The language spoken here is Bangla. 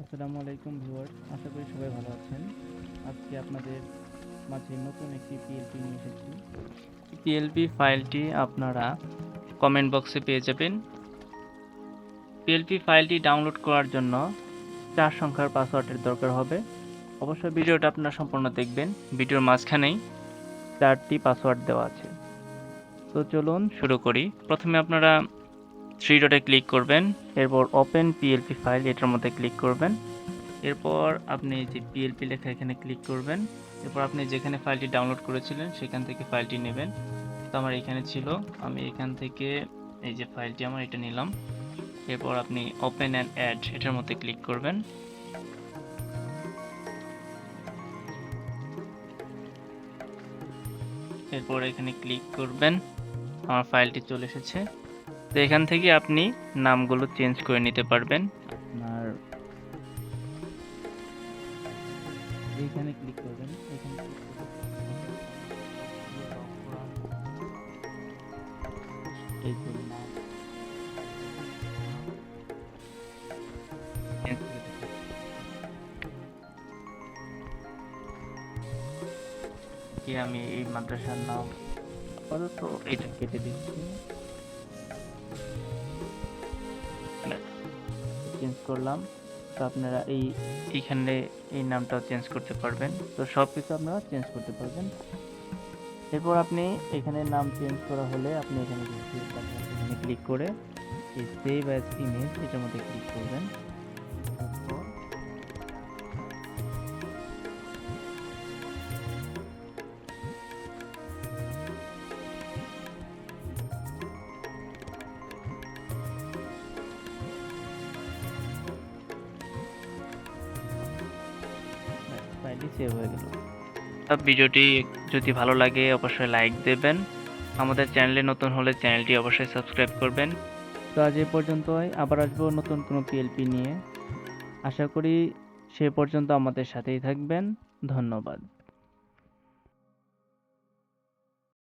আসসালামু আলাইকুম ভিউয়ার্স, আশা করি সবাই ভালো আছেন। আজকে আপনাদের মাঝে নতুন একটি পিএলপি নিয়ে এসেছি। পিএলপি ফাইলটি আপনারা কমেন্ট বক্সে পেয়ে যাবেন। পিএলপি ফাইলটি ডাউনলোড করার জন্য 4 সংখ্যার পাসওয়ার্ডের দরকার হবে। অবশ্যই ভিডিওটা আপনারা সম্পূর্ণ দেখবেন। ভিডিওর মাঝখানেই 4টি পাসওয়ার্ড দেওয়া আছে। তো চলুন শুরু করি। প্রথমে আপনারা 3 ডটে ক্লিক করবেন, এরপর ওপেন পিএলপি ফাইল এটার মধ্যে ক্লিক করবেন। এরপর আপনি যে পিএলপি লেখা এখানে ক্লিক করবেন। এরপর আপনি যেখানে ফাইলটি ডাউনলোড করেছিলেন সেখান থেকে ফাইলটি নেবেন। তো আমার এখানে ছিল, আমি এখান থেকে এই যে ফাইলটি আমার এটা নিলাম। এরপর আপনি ওপেন অ্যান্ড অ্যাড এটার মধ্যে ক্লিক করবেন। এরপর এখানে ক্লিক করবেন, আমার ফাইলটি চলে এসেছে। তো এখান থেকে আপনি নামগুলো চেঞ্জ করে নিতে পারবেন। আপনার এইখানে ক্লিক করবেন, এখানে এই যে নাম চেঞ্জ করে দিতে। কি আমি এই মাদ্রাসার নাম আপাতত এটা কেটে দিচ্ছি, চেঞ্জ করলাম। তো আপনারা এইখানে এই নামটাও চেঞ্জ করতে পারবেন। তো সব কিছু আপনারা চেঞ্জ করতে পারবেন। এরপর আপনি এখানে নাম চেঞ্জ করা হলে আপনি এখানে এখানে ক্লিক করে এই সেভ অ্যাজ ইমেজ এটার মধ্যে ক্লিক করবেন। তারপর ফাইলটি সেভ হয়ে গেল। ভিডিওটি যদি ভালো লাগে অবশ্যই লাইক দেবেন। আমাদের চ্যানেলে নতুন হলে চ্যানেলটি অবশ্যই সাবস্ক্রাইব করবেন। তো আজ এ পর্যন্তই, আবার আসবো নতুন কোনো পিএলপি নিয়ে। আশা করি সে পর্যন্ত আমাদের সাথেই থাকবেন। ধন্যবাদ।